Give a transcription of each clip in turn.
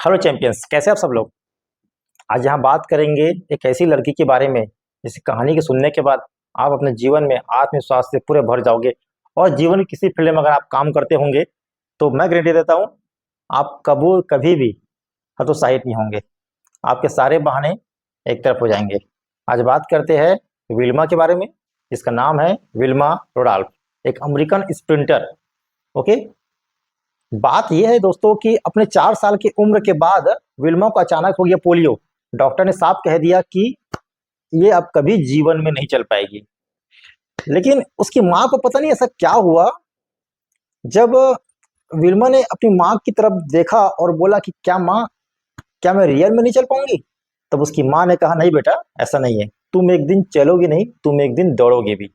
Hello champions, कैसे आप सब लोग। आज यहाँ बात करेंगे एक ऐसी लड़की के बारे में जिसकी कहानी के सुनने के बाद आप अपने जीवन में आत्मविश्वास से पूरे भर जाओगे। और जीवन की किसी फील्ड में अगर आप काम करते होंगे तो मैं गारंटी देता हूँ आप कभी भी हतोत्साहित नहीं होंगे। आपके सारे बहाने एक तरफ हो जाएंगे। आज बात करते हैं विल्मा के बारे में, जिसका नाम है विल्मा रोडाल्फ, एक अमेरिकन स्प्रिंटर। ओके, बात यह है दोस्तों कि अपने 4 साल की उम्र के बाद विल्मा को अचानक हो गया पोलियो। डॉक्टर ने साफ कह दिया कि ये अब कभी जीवन में नहीं चल पाएगी। लेकिन उसकी माँ को पता नहीं ऐसा क्या हुआ। जब विल्मा ने अपनी माँ की तरफ देखा और बोला कि क्या माँ, क्या मैं रियल में नहीं चल पाऊंगी, तब उसकी माँ ने कहा नहीं बेटा, ऐसा नहीं है, तुम एक दिन चलोगी नहीं, तुम एक दिन दौड़ोगे भी।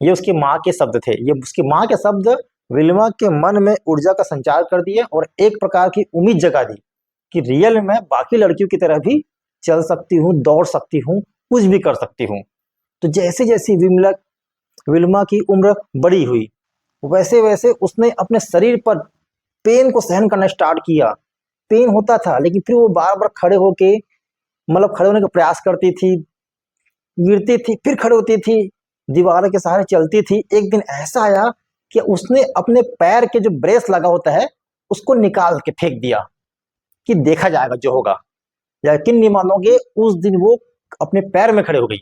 ये उसकी माँ के शब्द थे। ये उसकी माँ के शब्द विल्मा के मन में ऊर्जा का संचार कर दिए और एक प्रकार की उम्मीद जगा दी कि रियल में बाकी लड़कियों की तरह भी चल सकती हूँ, दौड़ सकती हूँ, कुछ भी कर सकती हूँ। तो जैसे जैसे विल्मा की उम्र बड़ी हुई, वैसे वैसे उसने अपने शरीर पर पेन को सहन करना स्टार्ट किया। पेन होता था लेकिन फिर वो बार बार खड़े होके, मतलब खड़े होने का प्रयास करती थी, गिरती थी, फिर खड़े होती थी, दीवार के सहारे चलती थी। एक दिन ऐसा आया कि उसने अपने पैर के जो ब्रेस लगा होता है उसको निकाल के फेंक दिया कि देखा जाएगा जो होगा। यकीन नहीं मानोगे, उस दिन वो अपने पैर में खड़े हो गई।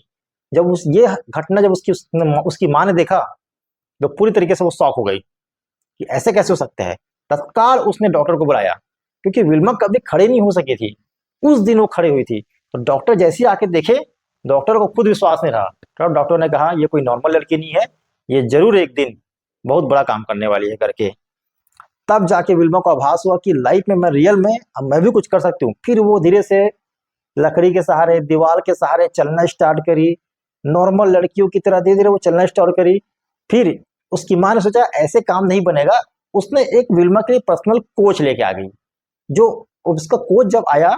जब ये घटना जब उसकी माँ ने देखा तो पूरी तरीके से वो शॉक हो गई कि ऐसे कैसे हो सकता है। तत्काल उसने डॉक्टर को बुलाया क्योंकि विल्मा कभी खड़े नहीं हो सकी थी। उस दिन वो खड़ी हुई थी। तो डॉक्टर जैसे ही आके देखे, डॉक्टर को खुद विश्वास नहीं रहा। तब डॉक्टर ने कहा ये कोई नॉर्मल लड़की नहीं है, ये जरूर एक दिन बहुत बड़ा काम करने वाली है करके। तब जाके विल्मा को आभास हुआ कि लाइफ में मैं रियल में अब मैं भी कुछ कर सकती हूँ। फिर वो धीरे से लकड़ी के सहारे, दीवार के सहारे चलना स्टार्ट करी। नॉर्मल लड़कियों की तरह धीरे धीरे वो चलना स्टार्ट करी। फिर उसकी माँ ने सोचा ऐसे काम नहीं बनेगा। उसने एक विल्मा के लिए पर्सनल कोच लेके आ गई। जो उसका कोच जब आया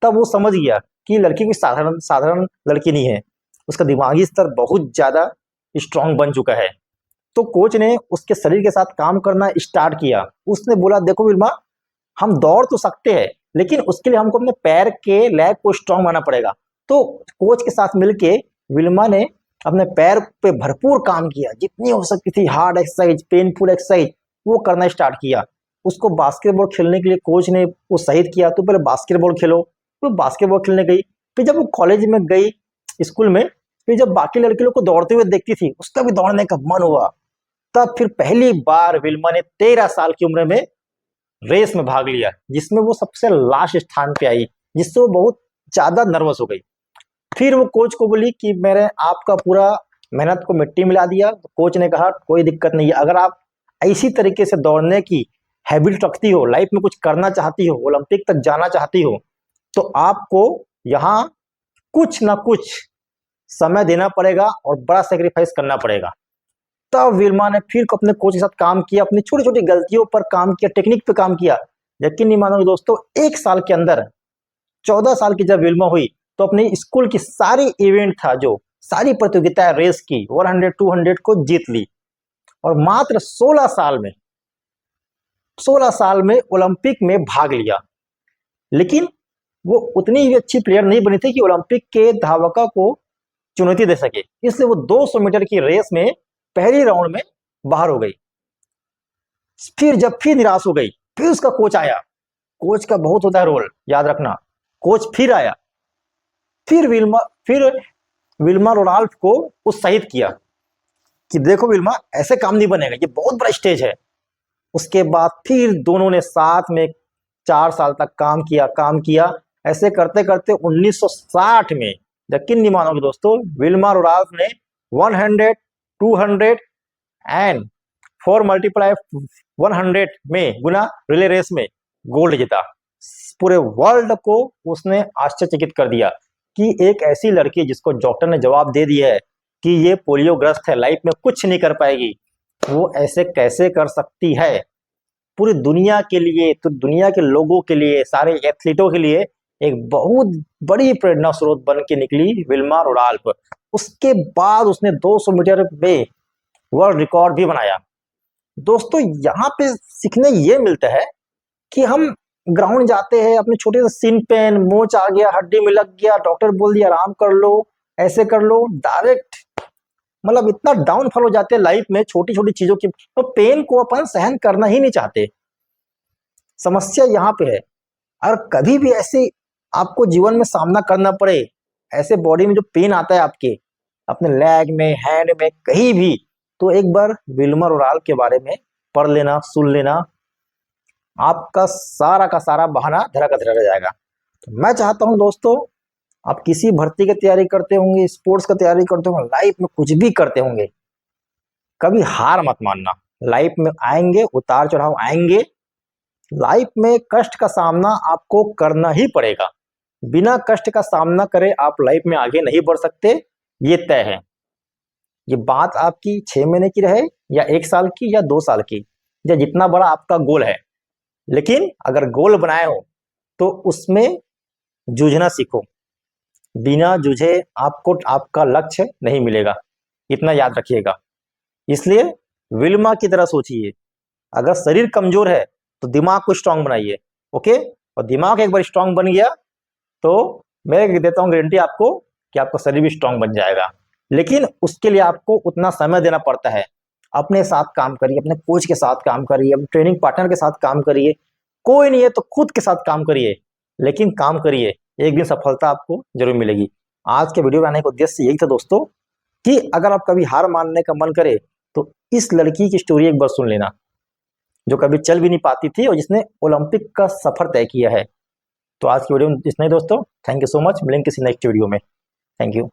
तब वो समझ गया कि लड़की कोई साधारण साधारण लड़की नहीं है, उसका दिमागी स्तर बहुत ज्यादा स्ट्रांग बन चुका है। तो कोच ने उसके शरीर के साथ काम करना स्टार्ट किया। उसने बोला देखो विल्मा, हम दौड़ तो सकते हैं लेकिन उसके लिए हमको अपने पैर के लैग को स्ट्रांग बनाना पड़ेगा। तो कोच के साथ मिलके विल्मा ने अपने पैर पे भरपूर काम किया, जितनी हो सकती थी हार्ड एक्सरसाइज, पेनफुल एक्सरसाइज वो करना स्टार्ट किया। उसको बास्केटबॉल खेलने के लिए कोच ने उत्साहित किया, तो पहले बास्केटबॉल खेलो। तो बास्केटबॉल खेलने गई। फिर जब वो कॉलेज में गई, स्कूल में, फिर जब बाकी लड़के लोग को दौड़ते हुए देखती थी, उसका भी दौड़ने का मन हुआ। तब फिर पहली बार विल्मा ने 13 साल की उम्र में रेस में भाग लिया, जिसमें वो सबसे लास्ट स्थान पे आई, जिससे वो बहुत ज्यादा नर्वस हो गई। फिर वो कोच को बोली कि मैंने आपका पूरा मेहनत को मिट्टी मिला दिया। तो कोच ने कहा कोई दिक्कत नहीं है, अगर आप इसी तरीके से दौड़ने की हैबिट रखती हो, लाइफ में कुछ करना चाहती हो, ओलंपिक तक जाना चाहती हो, तो आपको यहाँ कुछ ना कुछ समय देना पड़ेगा और बड़ा सेक्रीफाइस करना पड़ेगा। तब विल्मा ने फिर अपने कोच के साथ काम किया, अपनी छोटी छोटी गलतियों पर काम किया, टेक्निक पे काम किया। यकीन नहीं मानोगे दोस्तों, 1 साल के अंदर 14 साल की जब विल्मा हुई तो अपनी स्कूल की सारी इवेंट था, जो सारी प्रतियोगिताएं रेस की 100 200 को जीत ली। और मात्र 16 साल में ओलंपिक में भाग लिया। लेकिन वो उतनी ही अच्छी प्लेयर नहीं बनी थी कि ओलंपिक के धावकों को चुनौती दे सके, इसलिए वो 200 मीटर की रेस में पहली राउंड में बाहर हो गई। फिर निराश हो गई। फिर उसका कोच आया। कोच का बहुत होता है रोल, याद रखना। कोच फिर आया। फिर विल्मा रोडाल्फ को उत्साहित किया कि देखो विल्मा, ऐसे काम नहीं बनेगा, ये बहुत बड़ा स्टेज है। उसके बाद फिर दोनों ने साथ में 4 साल तक काम किया। ऐसे करते करते 1960 में, यकीन नहीं मानोगे दोस्तों, विल्मा रोडाल्फ ने 100 200 एंड 4 मल्टीप्लाई 100 में गुना रिले रेस में गोल्ड जीता। पूरे वर्ल्ड को उसने आश्चर्यचकित कर दिया कि एक ऐसी लड़की जिसको डॉक्टर ने जवाब दे दिया है कि ये पोलियोग्रस्त है, लाइफ में कुछ नहीं कर पाएगी, वो ऐसे कैसे कर सकती है। पूरी दुनिया के लिए, तो दुनिया के लोगों के लिए, सारे एथलीटों के लिए एक बहुत बड़ी प्रेरणा स्रोत बन के निकली विल्मा रोडाल्फ। उसके बाद उसने 200 मीटर में वर्ल्ड रिकॉर्ड भी बनाया। दोस्तों यहाँ पे सीखने ये मिलता है कि हम ग्राउंड जाते हैं, अपने छोटे से सिन पेन, मोच आ गया, हड्डी में लग गया, डॉक्टर बोल दिया आराम कर लो, ऐसे कर लो, डायरेक्ट मतलब इतना डाउनफॉल हो जाते हैं लाइफ में छोटी छोटी चीजों की, तो पेन को अपन सहन करना ही नहीं चाहते। समस्या यहाँ पे है। और कभी भी ऐसे आपको जीवन में सामना करना पड़े, ऐसे बॉडी में जो पेन आता है आपके, अपने लेग में, हैंड में, कहीं भी, तो एक बार विल्मर ओराल के बारे में पढ़ लेना, सुन लेना, आपका सारा का सारा बहाना धरा का धरा रह जाएगा। तो मैं चाहता हूं दोस्तों, आप किसी भर्ती की तैयारी करते होंगे, स्पोर्ट्स का तैयारी करते होंगे, लाइफ में कुछ भी करते होंगे, कभी हार मत मानना। लाइफ में आएंगे उतार चढ़ाव, आएंगे लाइफ में, कष्ट का सामना आपको करना ही पड़ेगा। बिना कष्ट का सामना करे आप लाइफ में आगे नहीं बढ़ सकते, ये तय है। ये बात आपकी 6 महीने की रहे या 1 साल की या 2 साल की, या जितना बड़ा आपका गोल है, लेकिन अगर गोल बनाए हो तो उसमें जूझना सीखो। बिना जूझे आपको आपका लक्ष्य नहीं मिलेगा, इतना याद रखिएगा। इसलिए विल्मा की तरह सोचिए। अगर शरीर कमजोर है तो दिमाग को स्ट्रांग बनाइए, ओके। और दिमाग एक बार स्ट्रांग बन गया तो मैं देता हूं गारंटी आपको कि आपका शरीर भी स्ट्रांग बन जाएगा। लेकिन उसके लिए आपको उतना समय देना पड़ता है। अपने साथ काम करिए, अपने कोच के साथ काम करिए, अपने ट्रेनिंग पार्टनर के साथ काम करिए। कोई नहीं है तो खुद के साथ काम करिए, लेकिन काम करिए, एक दिन सफलता आपको जरूर मिलेगी। आज के वीडियो बनाने का उद्देश्य यही था दोस्तों, कि अगर आप कभी हार मानने का मन करे तो इस लड़की की स्टोरी एक बार सुन लेना, जो कभी चल भी नहीं पाती थी और जिसने ओलंपिक का सफर तय किया है। तो आज की वीडियो में इतना ही दोस्तों। Thank you so much. मिलेंगे किसी नेक्स्ट वीडियो में। Thank you.